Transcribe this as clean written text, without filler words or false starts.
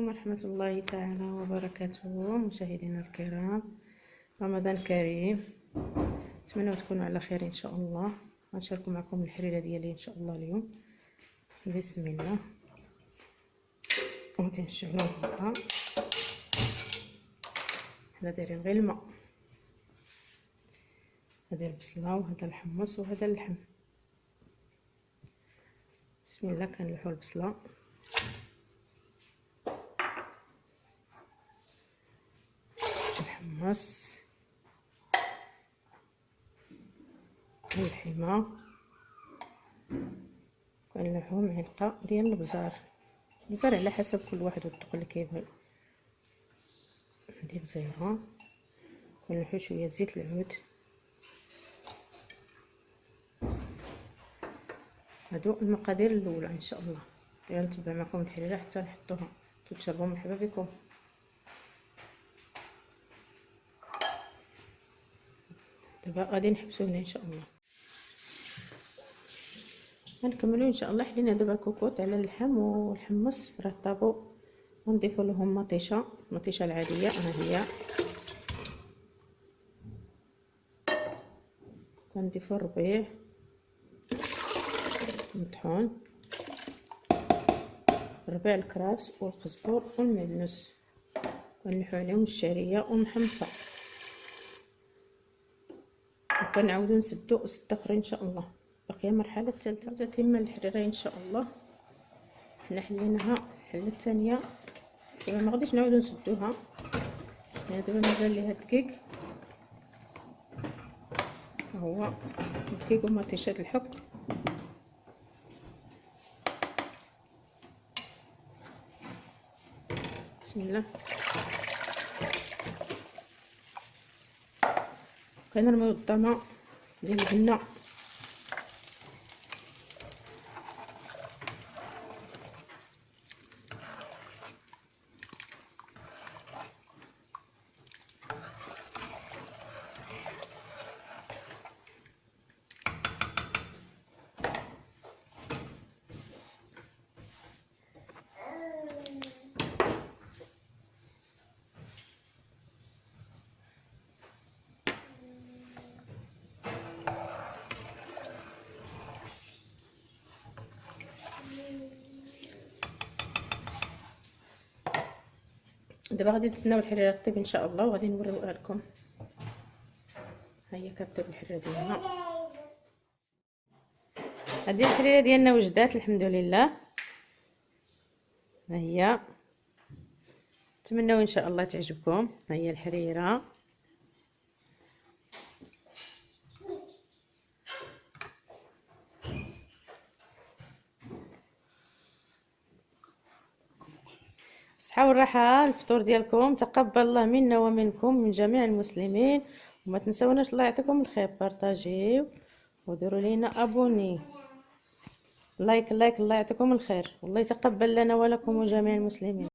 ورحمة الله تعالى وبركاته. مشاهدينا الكرام، رمضان كريم، نتمنى تكونوا على خير ان شاء الله. غنشارك معكم الحريره ديالي ان شاء الله اليوم. بسم الله. غادي نشعلوا الغطاء، حنا دايرين غير الماء. هذه البصله وهذا الحمص وهذا اللحم. بسم الله. كنلوحوا البصله، الحمص، الحمى، كنلوحو معلقه ديال البزار على حسب كل واحد والذوق اللي كيبغي. هذه بزيره. كنلوحو شويه زيت العود. هادو المقادير الاولى ان شاء الله. غنتبع معكم الحريره حتى نحطوها. تشربوا مرحبا بكم. دابا غادي نحبسو هنا ان شاء الله. غنكملو ان شاء الله. حلينا دابا الكوكوط على اللحم والحمص راه طابو، ونضيفو لهم مطيشه العاديه. ها هي كنضيفو الربيع مطحون، ربيع الكراس والقزبور والمعدنوس، كنلوحو عليهم الشعريه ومحمصه، وكنعاودو نسدو سده اخرى ان شاء الله. باقيه المرحله الثالثه تتم الحريره ان شاء الله. حنا حليناها الحله الثانيه، دابا ما غاديش نعاودو نسدوها. يعني دابا مازال ليها الدقيق، ها هو الدقيق ومطيشه الحك. بسم الله. كنرميو الضمه ديال البنه، دابا غادي نتسناو الحريره طيب ان شاء الله، وغادي نوريوها لكم. ها هي كطيب الحريره ديالنا. هذه الحريره ديالنا وجدات الحمد لله. ها هي، نتمنوا ان شاء الله تعجبكم. ها هي الحريره. بالصحه والراحه. الفطور ديالكم تقبل الله منا ومنكم من جميع المسلمين. وما تنسوناش، الله يعطيكم الخير. بارطاجيو وديروا لينا ابوني، لايك الله يعطيكم الخير، والله يتقبل لنا ولكم وجميع المسلمين.